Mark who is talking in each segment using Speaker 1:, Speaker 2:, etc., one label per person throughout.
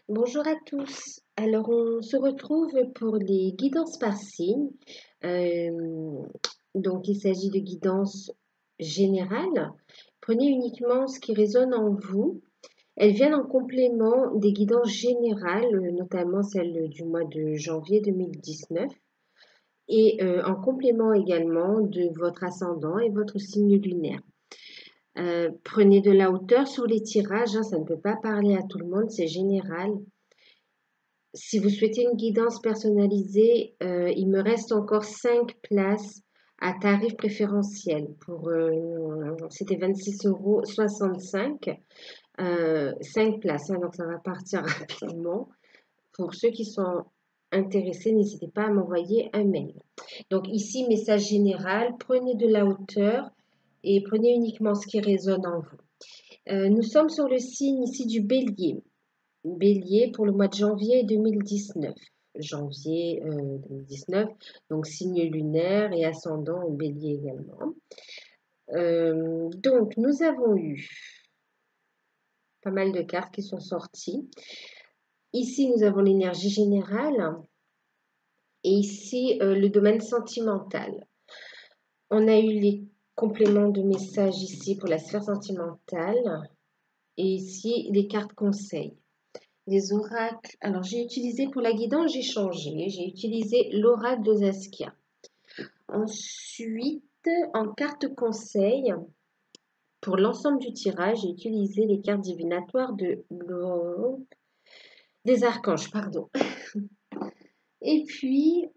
Speaker 1: Bonjour à tous. Alors, on se retrouve pour les guidances par signe. Euh, donc, il s'agit de guidances générales. Prenez uniquement ce qui résonne en vous. Elles viennent en complément des guidances générales, notamment celle du mois de janvier 2019, et en complément également de votre ascendant et votre signe lunaire. Prenez de la hauteur sur les tirages, hein, ça ne peut pas parler à tout le monde, c'est général. Si vous souhaitez une guidance personnalisée, il me reste encore 5 places à tarif préférentiel. C'était 26,65 €. 5 places, hein, donc ça va partir rapidement. Pour ceux qui sont intéressés, n'hésitez pas à m'envoyer un mail. Donc ici, message général, prenez de la hauteur et prenez uniquement ce qui résonne en vous. Nous sommes sur le signe ici du bélier. Bélier pour le mois de janvier 2019. Janvier 2019, donc signe lunaire et ascendant bélier également. Donc, nous avons eu pas mal de cartes qui sont sorties. Ici, nous avons l'énergie générale et ici, le domaine sentimental. On a eu les compléments de messages ici pour la sphère sentimentale et ici, les cartes conseils. Les oracles. Alors, j'ai utilisé pour la guidance, j'ai changé. J'ai utilisé l'oracle de Saskia. Ensuite, en carte conseil, pour l'ensemble du tirage, j'ai utilisé les cartes divinatoires des archanges, pardon. Et puis,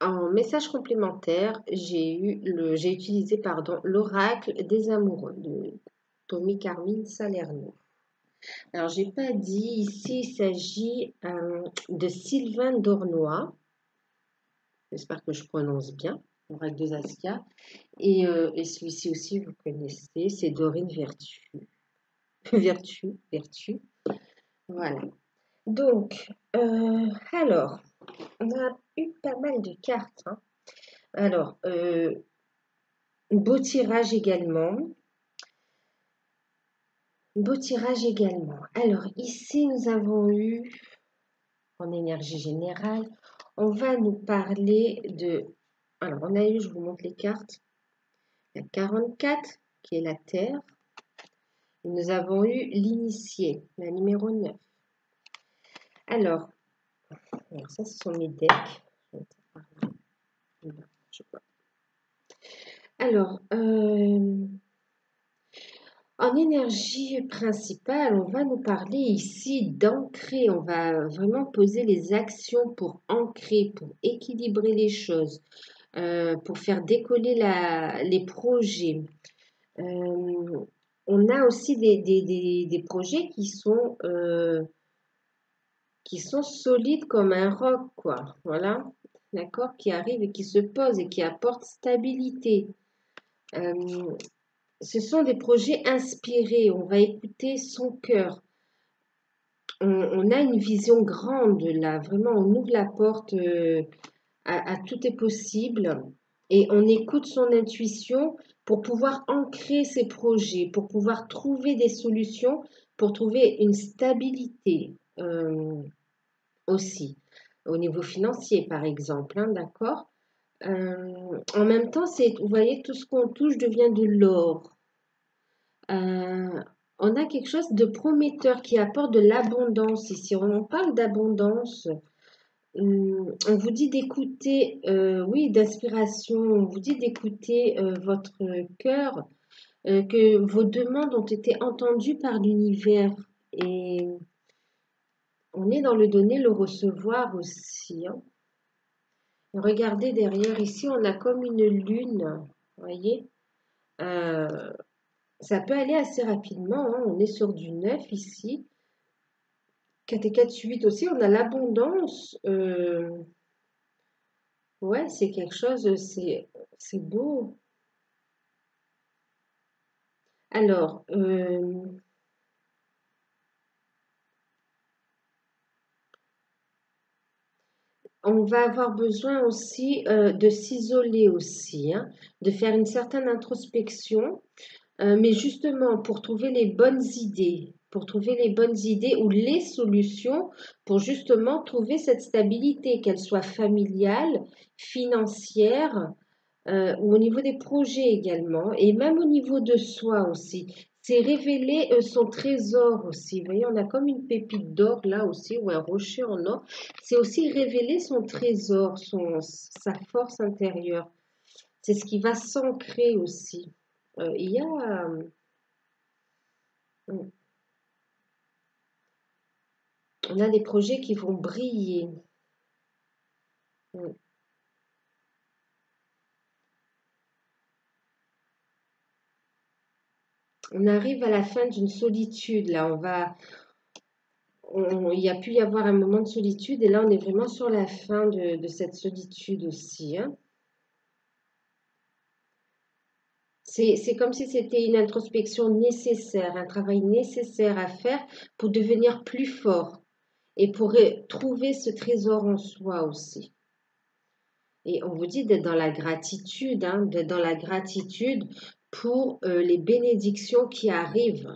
Speaker 1: en message complémentaire, j'ai utilisé l'oracle des amoureux de Tommy Carmine Salerno. Alors, j'ai pas dit, ici, il s'agit de Sylvain Dornois. J'espère que je prononce bien, oracle de Saskia. Et celui-ci aussi, vous connaissez, c'est Dorine Vertu. Vertu. Voilà. Donc, alors, on a eu pas mal de cartes, hein. Alors, beau tirage également. Beau tirage également. Alors, ici, nous avons eu, en énergie générale, on va nous parler de... Alors, on a eu, je vous montre les cartes, la 44, qui est la Terre. Et nous avons eu l'initié, la numéro 9. Alors ça, ce sont mes decks. Alors, en énergie principale, on va nous parler ici d'ancrer. On va vraiment poser les actions pour ancrer, pour équilibrer les choses, pour faire décoller les projets. On a aussi des projets qui sont solides comme un roc, quoi. Voilà, d'accord, qui arrivent et qui se posent et qui apportent stabilité. Ce sont des projets inspirés. On va écouter son cœur. On a une vision grande là. Vraiment, on ouvre la porte à tout est possible et on écoute son intuition pour pouvoir ancrer ses projets, pour pouvoir trouver des solutions, pour trouver une stabilité aussi au niveau financier, par exemple, hein, d'accord? En même temps, vous voyez, tout ce qu'on touche devient de l'or. On a quelque chose de prometteur qui apporte de l'abondance ici. On parle d'abondance. On vous dit d'écouter, oui, d'inspiration. On vous dit d'écouter votre cœur, que vos demandes ont été entendues par l'univers. Et on est dans le donner, le recevoir aussi, hein. Regardez derrière ici, on a comme une lune, vous voyez. Ça peut aller assez rapidement, hein. On est sur du 9 ici. 4 et 4, 8 aussi, on a l'abondance. Ouais, c'est quelque chose, c'est beau. Alors, on va avoir besoin aussi de s'isoler aussi, hein, de faire une certaine introspection. Mais justement, pour trouver les bonnes idées ou les solutions pour justement trouver cette stabilité, qu'elle soit familiale, financière, ou au niveau des projets également, et même au niveau de soi aussi. C'est révéler son trésor aussi. Vous voyez, on a comme une pépite d'or là aussi, ou un rocher en or. C'est aussi révéler son trésor, sa force intérieure. C'est ce qui va s'ancrer aussi. Il y a... on a des projets qui vont briller. On arrive à la fin d'une solitude. Là, il y a pu y avoir un moment de solitude et là, on est vraiment sur la fin de cette solitude aussi, hein. C'est comme si c'était une introspection nécessaire, un travail nécessaire à faire pour devenir plus fort et pour trouver ce trésor en soi aussi. Et on vous dit d'être dans la gratitude, hein, d'être dans la gratitude pour les bénédictions qui arrivent,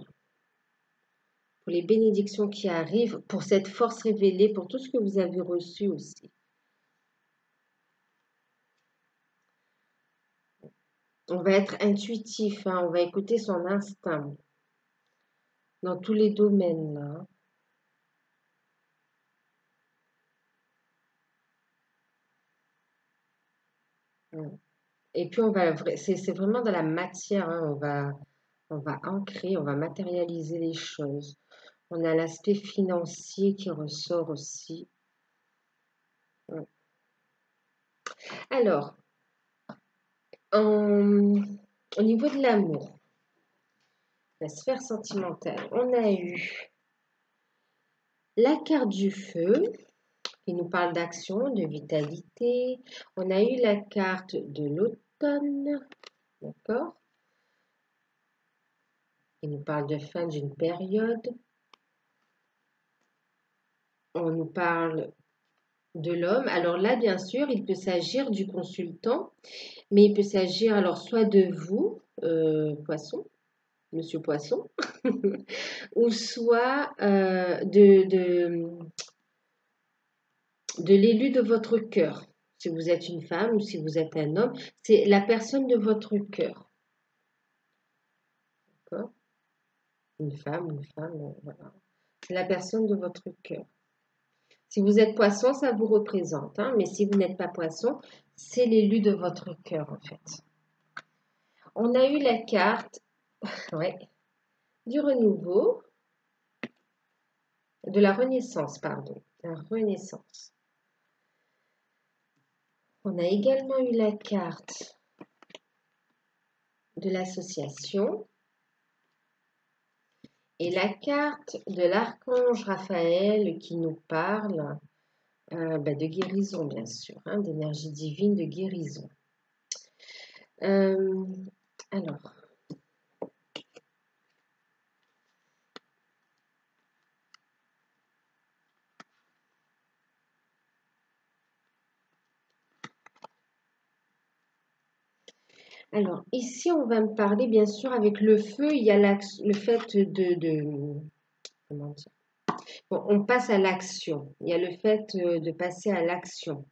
Speaker 1: pour les bénédictions qui arrivent, pour cette force révélée, pour tout ce que vous avez reçu aussi. On va être intuitif, hein, on va écouter son instinct dans tous les domaines là. Et puis c'est vraiment dans la matière, hein, on va ancrer, on va matérialiser les choses. On a l'aspect financier qui ressort aussi. Alors, au niveau de l'amour, la sphère sentimentale, on a eu la carte du feu qui nous parle d'action, de vitalité. On a eu la carte de l'automne, d'accord? Qui nous parle de fin d'une période. On nous parle de l'homme. Alors là, bien sûr, il peut s'agir du consultant, mais il peut s'agir alors soit de vous, Poisson, Monsieur Poisson, ou soit de l'élu de votre cœur. Si vous êtes une femme ou si vous êtes un homme, c'est la personne de votre cœur. D'accord? Une femme, voilà. C'est la personne de votre cœur. Si vous êtes poisson, ça vous représente, hein, mais si vous n'êtes pas poisson, c'est l'élu de votre cœur, en fait. On a eu la carte, ouais, du renouveau, de la renaissance, pardon, la renaissance. On a également eu la carte de l'association et la carte de l'archange Raphaël qui nous parle de guérison, bien sûr, hein, d'énergie divine de guérison. Alors, Alors, ici, on va me parler, bien sûr, avec le feu, il y a le fait comment dire? Bon, on passe à l'action. Il y a le fait de passer à l'action.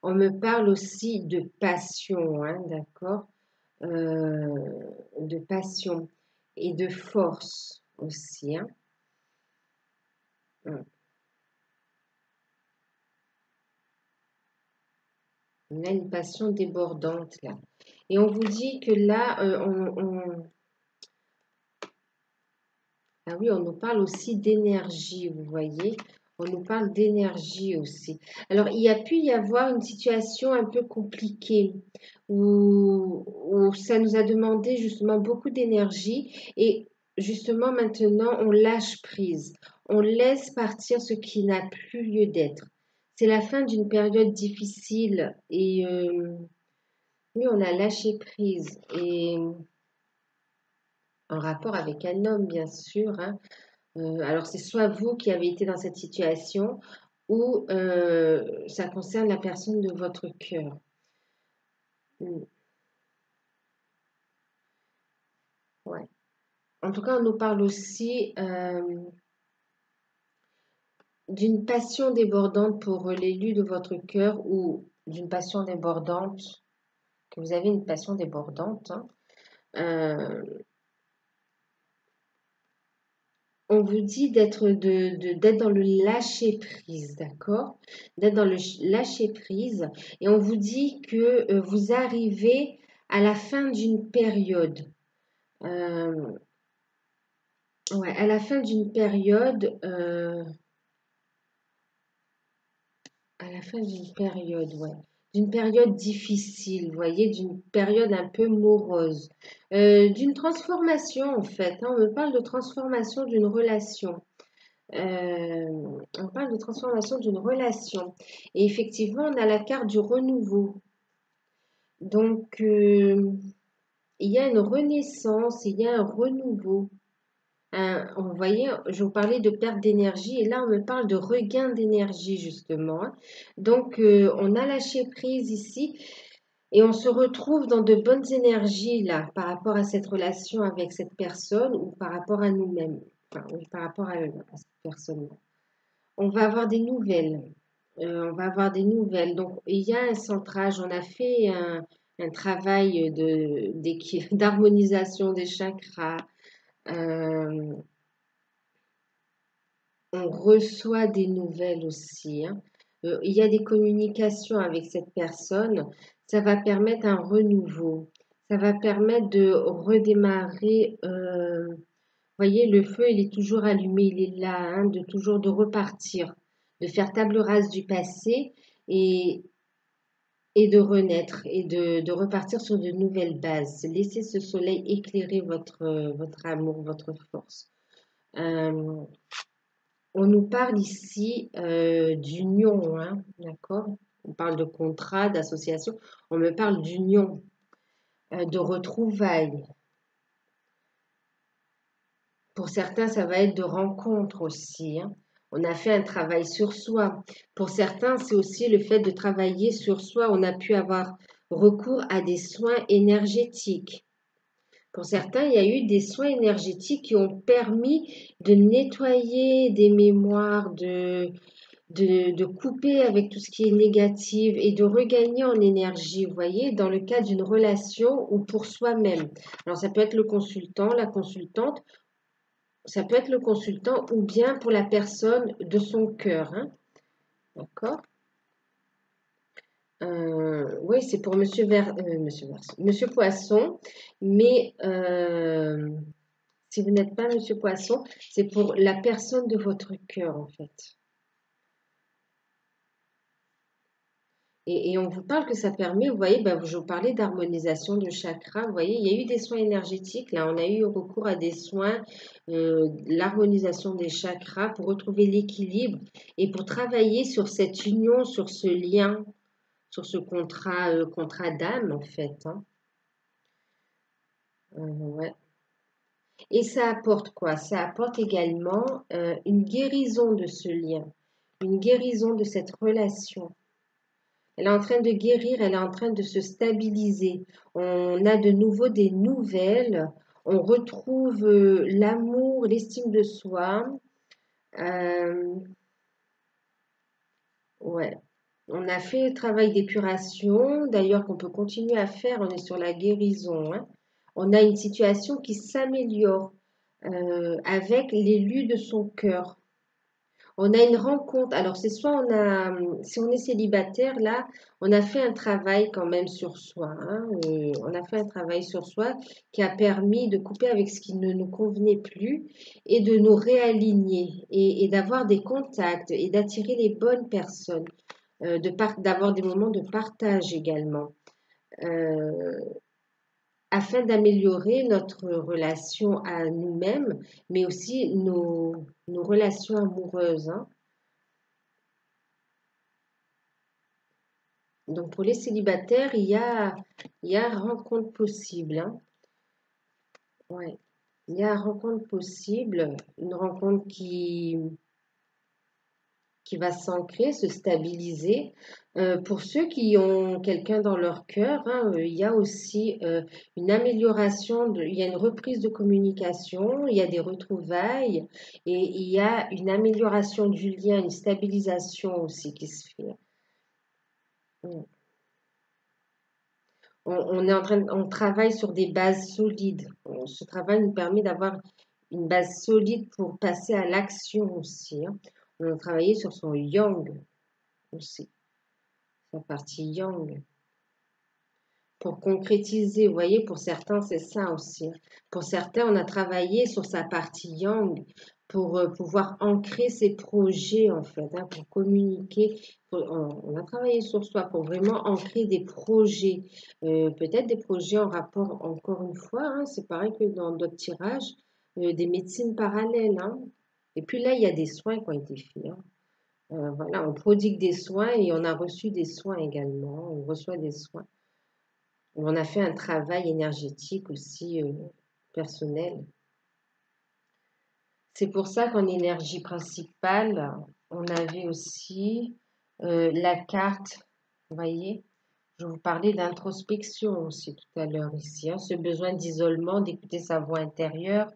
Speaker 1: On me parle aussi de passion, hein, d'accord? De passion et de force aussi, hein. On a une passion débordante là. Et on vous dit que là, ah oui, on nous parle aussi d'énergie, vous voyez. On nous parle d'énergie aussi. Alors, il y a pu y avoir une situation un peu compliquée où ça nous a demandé justement beaucoup d'énergie et justement maintenant on lâche prise. On laisse partir ce qui n'a plus lieu d'être. C'est la fin d'une période difficile et oui, on a lâché prise et en rapport avec un homme, bien sûr, hein. Alors, c'est soit vous qui avez été dans cette situation ou ça concerne la personne de votre cœur. Mm. Ouais. En tout cas, on nous parle aussi d'une passion débordante pour l'élu de votre cœur ou d'une passion débordante, que vous avez une passion débordante, hein. Euh, on vous dit d'être dans le lâcher prise, d'accord? D'être dans le lâcher prise. Et on vous dit que vous arrivez à la fin d'une période. Euh, ouais, à la fin d'une période. À la fin d'une période, ouais. D'une période difficile, vous voyez, d'une période un peu morose. D'une transformation, en fait, hein. On me parle de transformation d'une relation. On parle de transformation d'une relation. Et effectivement, on a la carte du renouveau. Donc, il y a une renaissance, il y a un renouveau. Vous voyez, je vous parlais de perte d'énergie et là, on me parle de regain d'énergie, justement, hein. Donc, on a lâché prise ici et on se retrouve dans de bonnes énergies, là, par rapport à cette relation avec cette personne ou par rapport à nous-mêmes. Enfin, oui, par rapport à cette personne-là. On va avoir des nouvelles. On va avoir des nouvelles. Donc, il y a un centrage. On a fait un travail d'harmonisation des chakras. Euh, on reçoit des nouvelles aussi, hein. Il y a des communications avec cette personne. Ça va permettre un renouveau. Ça va permettre de redémarrer. Voyez, le feu, il est toujours allumé, il est là, hein, de toujours de repartir, de faire table rase du passé et, et de renaître et de repartir sur de nouvelles bases. Laissez ce soleil éclairer votre amour, votre force. Euh, on nous parle ici d'union, hein, d'accord? On parle de contrat, d'association. On me parle d'union, de retrouvailles. Pour certains, ça va être de rencontres aussi, hein. On a fait un travail sur soi. Pour certains, c'est aussi le fait de travailler sur soi. On a pu avoir recours à des soins énergétiques. Pour certains, il y a eu des soins énergétiques qui ont permis de nettoyer des mémoires, de couper avec tout ce qui est négatif et de regagner en énergie, vous voyez, dans le cas d'une relation ou pour soi-même. Alors, ça peut être le consultant, la consultante, ça peut être le consultant ou bien pour la personne de son cœur, hein. D'accord? Oui, c'est pour Monsieur Poisson, mais si vous n'êtes pas Monsieur Poisson, c'est pour la personne de votre cœur, en fait. Et on vous parle que ça permet, vous voyez, ben, je vous parlais d'harmonisation de chakras, vous voyez, il y a eu des soins énergétiques, là, on a eu recours à des soins, l'harmonisation des chakras pour retrouver l'équilibre et pour travailler sur cette union, sur ce lien, sur ce contrat d'âme, en fait, hein. Ouais. Et ça apporte quoi? Ça apporte également une guérison de ce lien, une guérison de cette relation. Elle est en train de guérir, elle est en train de se stabiliser. On a de nouveau des nouvelles. On retrouve l'amour, l'estime de soi. Euh, ouais. On a fait le travail d'épuration, d'ailleurs qu'on peut continuer à faire. On est sur la guérison, hein. On a une situation qui s'améliore avec l'élu de son cœur. On a une rencontre. Alors, c'est soit si on est célibataire, là, on a fait un travail quand même sur soi, hein. On a fait un travail sur soi qui a permis de couper avec ce qui ne nous convenait plus et de nous réaligner et d'avoir des contacts et d'attirer les bonnes personnes, d'avoir des moments de partage également. Euh, afin d'améliorer notre relation à nous-mêmes, mais aussi nos relations amoureuses, hein. Donc pour les célibataires, il y a rencontre possible, hein. Ouais. Il y a rencontre possible, une rencontre qui va s'ancrer, se stabiliser. Pour ceux qui ont quelqu'un dans leur cœur, hein, il y a aussi une amélioration, il y a une reprise de communication, il y a des retrouvailles et il y a une amélioration du lien, une stabilisation aussi qui se fait. Mm. On travaille sur des bases solides. Ce travail nous permet d'avoir une base solide pour passer à l'action aussi, hein. On a travaillé sur son yang aussi, sa partie yang. Pour concrétiser, vous voyez, pour certains, c'est ça aussi, hein. Pour certains, on a travaillé sur sa partie yang pour pouvoir ancrer ses projets, en fait, hein, pour communiquer. On a travaillé sur soi pour vraiment ancrer des projets. Peut-être des projets en rapport, encore une fois, hein, c'est pareil que dans d'autres tirages, des médecines parallèles, hein. Et puis là, il y a des soins qui ont été faits, hein. Voilà, on prodigue des soins et on a reçu des soins également. On reçoit des soins. On a fait un travail énergétique aussi personnel. C'est pour ça qu'en énergie principale, on avait aussi la carte, vous voyez, je vous parlais d'introspection aussi tout à l'heure ici, hein, ce besoin d'isolement, d'écouter sa voix intérieure,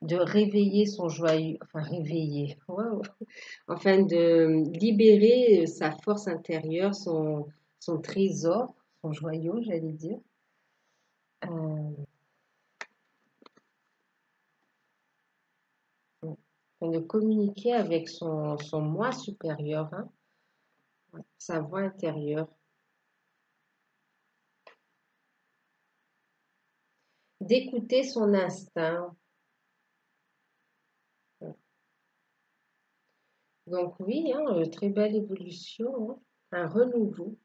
Speaker 1: de réveiller son joyeux, enfin réveiller, wow, enfin de libérer sa force intérieure, son trésor, son joyau, j'allais dire. Euh, de communiquer avec son moi supérieur, hein, sa voix intérieure, d'écouter son instinct. Donc oui, hein, très belle évolution, hein, un renouveau.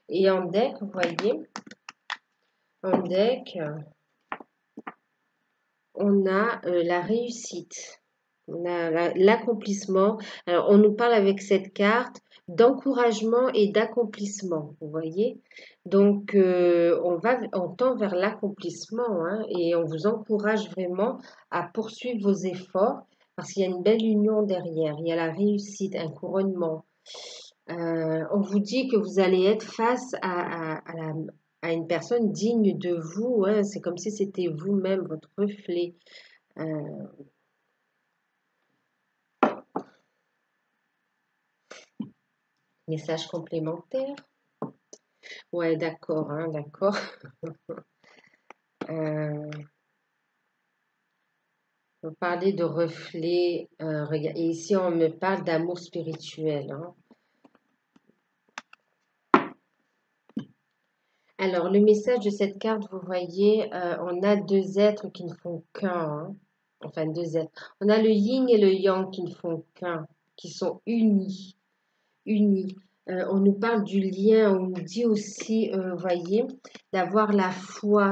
Speaker 1: Et en deck, vous voyez, en deck, on a la réussite, on a l'accomplissement. Alors, on nous parle avec cette carte d'encouragement et d'accomplissement, vous voyez. Donc, on tend vers l'accomplissement, hein, et on vous encourage vraiment à poursuivre vos efforts parce qu'il y a une belle union derrière. Il y a la réussite, un couronnement. On vous dit que vous allez être face à une personne digne de vous, hein. C'est comme si c'était vous-même, votre reflet. Euh, Message complémentaire. Ouais, d'accord, hein, d'accord. Euh, on parlait de reflet. Et ici, on me parle d'amour spirituel, hein. Alors, le message de cette carte, vous voyez, on a deux êtres qui ne font qu'un, hein. Enfin, deux êtres. On a le yin et le yang qui ne font qu'un, qui sont unis, unis. On nous parle du lien, on nous dit aussi, vous voyez, d'avoir la foi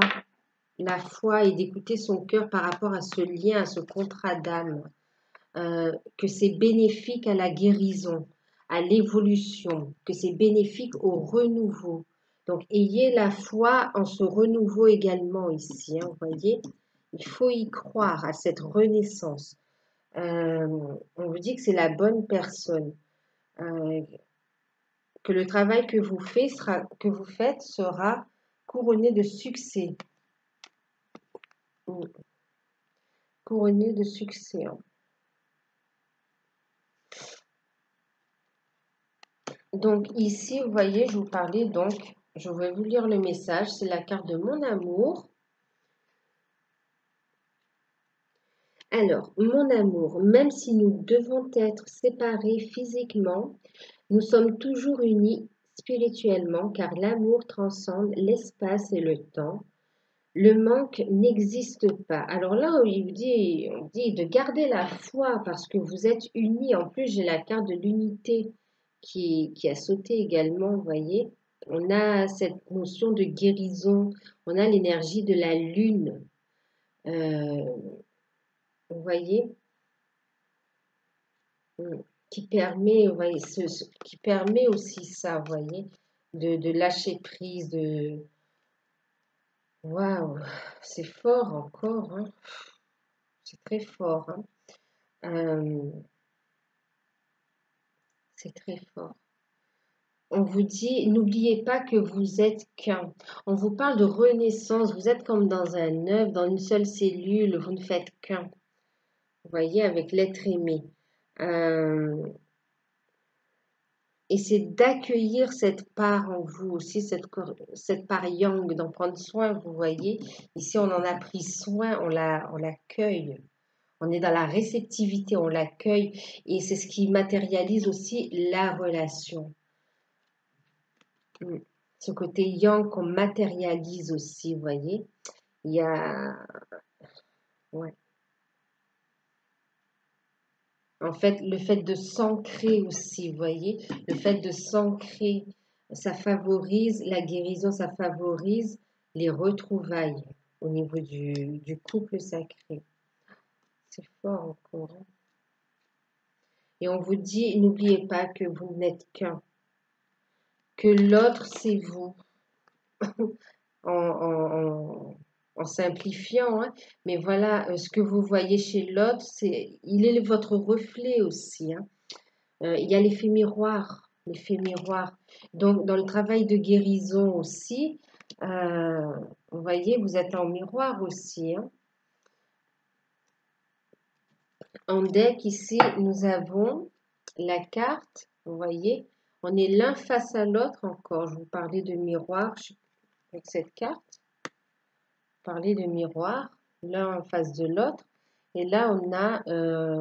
Speaker 1: et d'écouter son cœur par rapport à ce lien, à ce contrat d'âme, que c'est bénéfique à la guérison, à l'évolution, que c'est bénéfique au renouveau. Donc, ayez la foi en ce renouveau également ici, hein, vous voyez. Il faut y croire à cette renaissance. On vous dit que c'est la bonne personne, que le travail que vous faites sera couronné de succès. Couronné de succès, hein. Donc ici, vous voyez, je vous parlais donc, je vais vous lire le message, c'est la carte de mon amour. Alors, mon amour, même si nous devons être séparés physiquement, nous sommes toujours unis spirituellement car l'amour transcende l'espace et le temps. Le manque n'existe pas. Alors là, on dit de garder la foi parce que vous êtes unis. En plus, j'ai la carte de l'unité qui a sauté également, vous voyez. On a cette notion de guérison, on a l'énergie de la lune. Euh, vous voyez, qui permet, vous voyez, qui permet aussi ça, vous voyez, de lâcher prise, de... Waouh, c'est fort encore, hein. C'est très fort, hein. Euh, c'est très fort. On vous dit, n'oubliez pas que vous êtes qu'un. On vous parle de renaissance. Vous êtes comme dans un œuf, dans une seule cellule. Vous ne faites qu'un. Vous voyez, avec l'être aimé. Euh, et c'est d'accueillir cette part en vous aussi, cette part yang, d'en prendre soin, vous voyez. Ici, on en a pris soin, on l'accueille. On est dans la réceptivité, on l'accueille. Et c'est ce qui matérialise aussi la relation. Mm. Ce côté yang qu'on matérialise aussi, vous voyez. Il y a... Ouais. En fait, le fait de s'ancrer aussi, vous voyez. Le fait de s'ancrer, ça favorise la guérison, ça favorise les retrouvailles au niveau du couple sacré. C'est fort encore, hein. Et on vous dit, n'oubliez pas que vous n'êtes qu'un, que l'autre, c'est vous. en, en- en simplifiant, hein. Mais voilà, ce que vous voyez chez l'autre, il est votre reflet aussi, hein. Il y a l'effet miroir, l'effet miroir. Donc, dans le travail de guérison aussi, vous voyez, vous êtes en miroir aussi, hein. En deck, ici, nous avons la carte, vous voyez, on est l'un face à l'autre encore. Je vous parlais de miroir avec cette carte. Parler de miroir, l'un en face de l'autre. Et là, on a,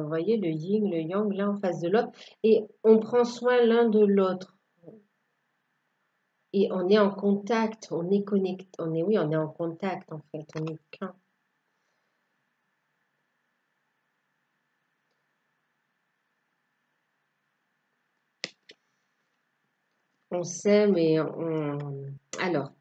Speaker 1: vous voyez, le yin, le yang, l'un en face de l'autre. Et on prend soin l'un de l'autre. Et on est en contact, on est connecté. Oui, on est en contact en fait, on est qu'un. On s'aime et on... Alors,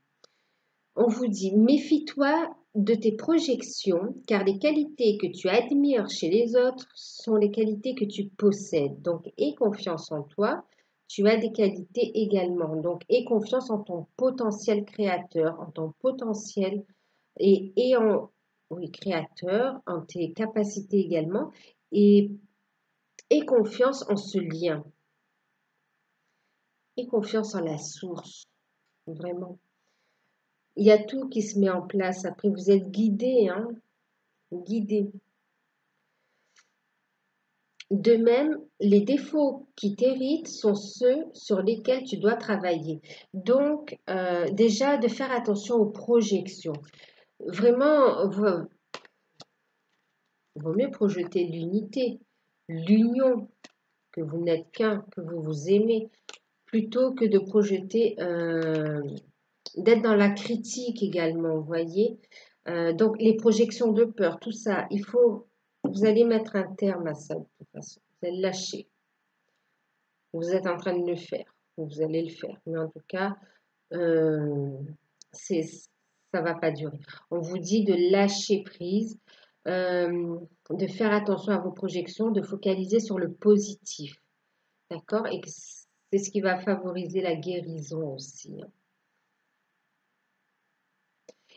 Speaker 1: on vous dit, méfie-toi de tes projections, car les qualités que tu admires chez les autres sont les qualités que tu possèdes. Donc, aie confiance en toi. Tu as des qualités également. Donc, aie confiance en ton potentiel créateur, en ton potentiel et en, oui, créateur, en tes capacités également. Et aie confiance en ce lien. Aie confiance en la source, vraiment. Il y a tout qui se met en place. Après, vous êtes guidé, hein, guidé. De même, les défauts qui t'héritent sont ceux sur lesquels tu dois travailler. Donc, déjà, de faire attention aux projections. Vraiment, vaut mieux projeter l'unité, l'union, que vous n'êtes qu'un, que vous vous aimez, plutôt que de projeter, d'être dans la critique également, vous voyez. Donc, les projections de peur, tout ça, vous allez mettre un terme à ça de toute façon. Vous allez lâcher. Vous êtes en train de le faire. Vous allez le faire. Mais en tout cas, euh, c'est, ça ne va pas durer. On vous dit de lâcher prise, de faire attention à vos projections, de focaliser sur le positif. D'accord? Et c'est ce qui va favoriser la guérison aussi, hein.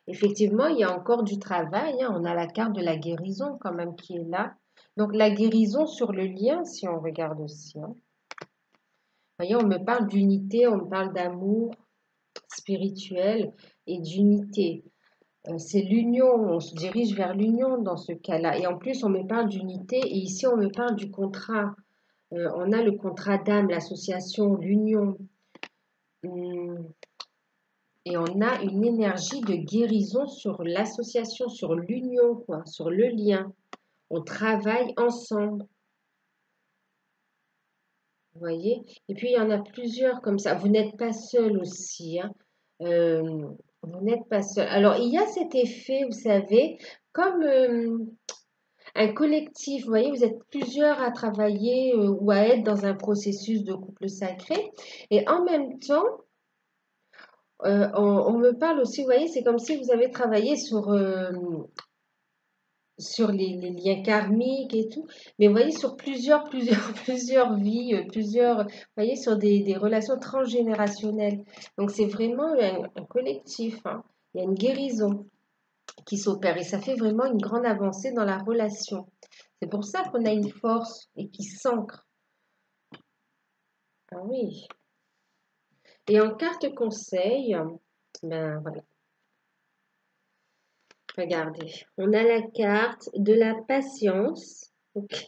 Speaker 1: Effectivement, il y a encore du travail, hein. On a la carte de la guérison quand même qui est là. Donc la guérison sur le lien, si on regarde aussi, hein. Vous voyez, on me parle d'unité, on me parle d'amour spirituel et d'unité. C'est l'union, on se dirige vers l'union dans ce cas-là. Et en plus, on me parle d'unité et ici, on me parle du contrat. On a le contrat d'âme, l'association, l'union. Hum, Et on a une énergie de guérison sur l'association, sur l'union, quoi, sur le lien. On travaille ensemble, vous voyez. Et puis, il y en a plusieurs comme ça. Vous n'êtes pas seul aussi, hein. Euh, vous n'êtes pas seul. Alors, il y a cet effet, vous savez, comme un collectif. Vous voyez, vous êtes plusieurs à travailler ou à être dans un processus de couple sacré. Et en même temps, on me parle aussi, vous voyez, c'est comme si vous avez travaillé sur les liens karmiques et tout, mais vous voyez, sur plusieurs vies, vous voyez, sur des relations transgénérationnelles. Donc, c'est vraiment un collectif, hein. Il y a une guérison. qui s'opère et ça fait vraiment une grande avancée dans la relation. C'est pour ça qu'on a une force et qui s'ancre. Ah oui. Et en carte conseil, ben voilà, regardez, on a la carte de la patience. Ok.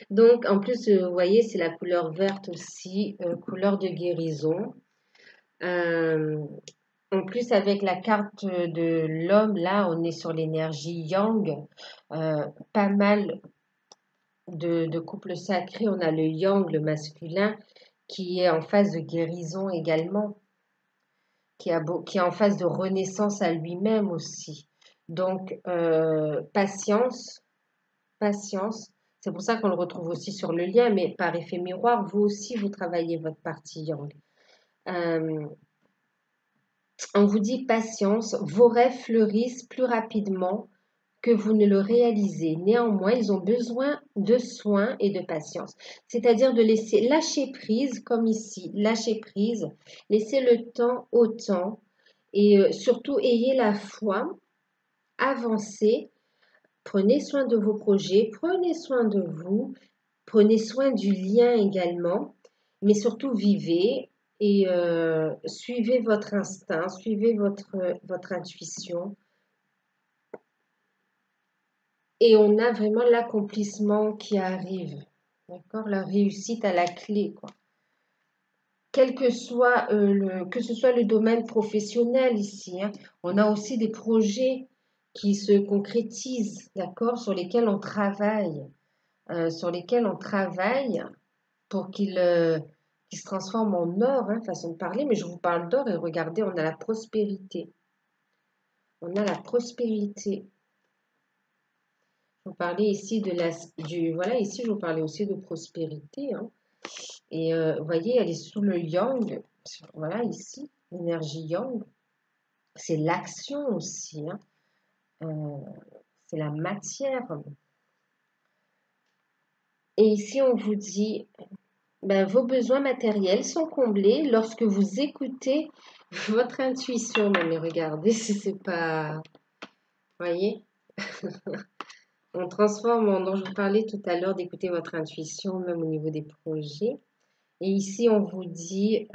Speaker 1: Donc en plus, vous voyez, c'est la couleur verte aussi, couleur de guérison. Euh, En plus, avec la carte de l'homme, là, on est sur l'énergie yang. Pas mal de couples sacrés. On a le yang, le masculin, qui est en phase de guérison également, qui est en phase de renaissance à lui-même aussi. Donc, patience, patience. C'est pour ça qu'on le retrouve aussi sur le lien, mais par effet miroir, vous aussi, vous travaillez votre partie yang. Euh, on vous dit patience, vos rêves fleurissent plus rapidement que vous ne le réalisez. Néanmoins, ils ont besoin de soins et de patience. C'est-à-dire de laisser lâcher prise, comme ici, lâcher prise, laisser le temps au temps et surtout ayez la foi, avancez, prenez soin de vos projets, prenez soin de vous, prenez soin du lien également, mais surtout vivez et suivez votre instinct, suivez votre intuition. Et on a vraiment l'accomplissement qui arrive, d'accord? La réussite à la clé, quoi. Quel que soit que ce soit le domaine professionnel ici, hein, on a aussi des projets qui se concrétisent, d'accord? Sur lesquels on travaille pour qu'ils se transforment en or, hein, façon de parler. Mais je vous parle d'or et regardez, on a la prospérité. On a la prospérité. Vous parlez ici voilà, ici je vous parlais aussi de prospérité, hein. Et vous voyez, elle est sous le yang, voilà, ici, l'énergie yang, c'est l'action aussi, hein. C'est la matière. Et ici, on vous dit, ben, vos besoins matériels sont comblés lorsque vous écoutez votre intuition. Non, mais regardez si c'est pas, vous voyez, on transforme dont je vous parlais tout à l'heure d'écouter votre intuition, même au niveau des projets. Et ici, on vous dit,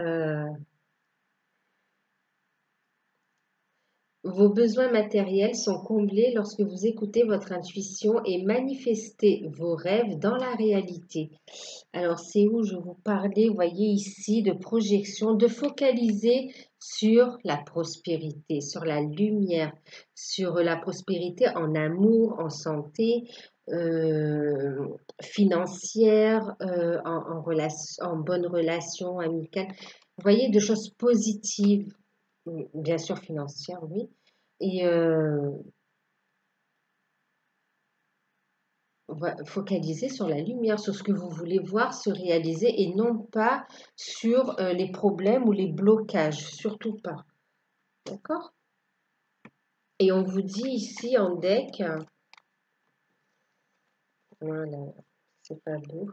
Speaker 1: vos besoins matériels sont comblés lorsque vous écoutez votre intuition et manifestez vos rêves dans la réalité. Alors, c'est où je vous parlais, vous voyez ici, de projection, de focaliser sur la prospérité, sur la lumière, sur la prospérité en amour, en santé, financière, en bonne relation amicale. Vous voyez, de choses positives, bien sûr financières, oui. Et focaliser sur la lumière, sur ce que vous voulez voir se réaliser et non pas sur les problèmes ou les blocages, surtout pas. D'accord? Et on vous dit ici en deck, voilà, c'est pas beau.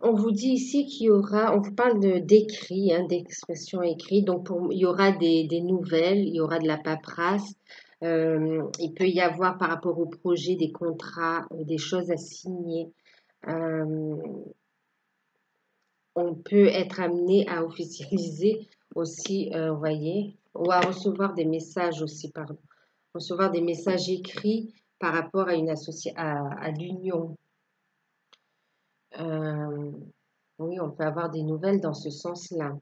Speaker 1: On vous dit ici qu'il y aura, on vous parle d'écrit, hein, d'expressions écrites, donc il y aura des nouvelles, il y aura de la paperasse, il peut y avoir par rapport au projet des contrats, des choses à signer. Euh, on peut être amené à officialiser aussi, vous voyez, ou à recevoir des messages aussi, pardon, recevoir des messages écrits par rapport à à l'union. Euh, oui, on peut avoir des nouvelles dans ce sens-là.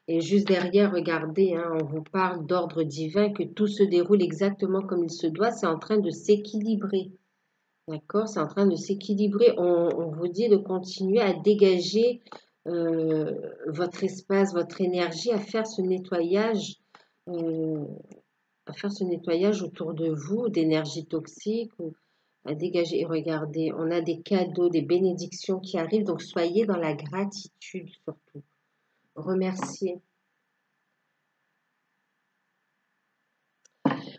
Speaker 1: Et juste derrière, regardez, hein, on vous parle d'ordre divin, que tout se déroule exactement comme il se doit. C'est en train de s'équilibrer. D'accord? C'est en train de s'équilibrer. On vous dit de continuer à dégager votre espace, votre énergie, euh, à faire ce nettoyage autour de vous d'énergie toxique ou à dégager. Et regardez, on a des cadeaux, des bénédictions qui arrivent. Donc soyez dans la gratitude surtout. Remerciez.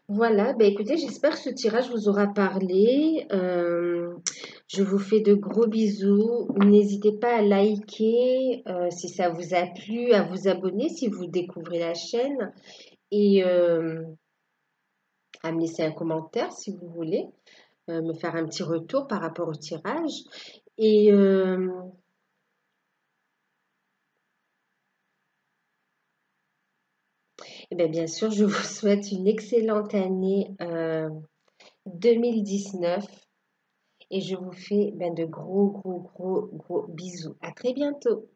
Speaker 1: Voilà, ben écoutez, j'espère que ce tirage vous aura parlé. Je vous fais de gros bisous. N'hésitez pas à liker si ça vous a plu, à vous abonner si vous découvrez la chaîne. et à me laisser un commentaire si vous voulez, me faire un petit retour par rapport au tirage. Et eh bien sûr, je vous souhaite une excellente année 2019 et je vous fais de gros, gros, gros, gros bisous. À très bientôt.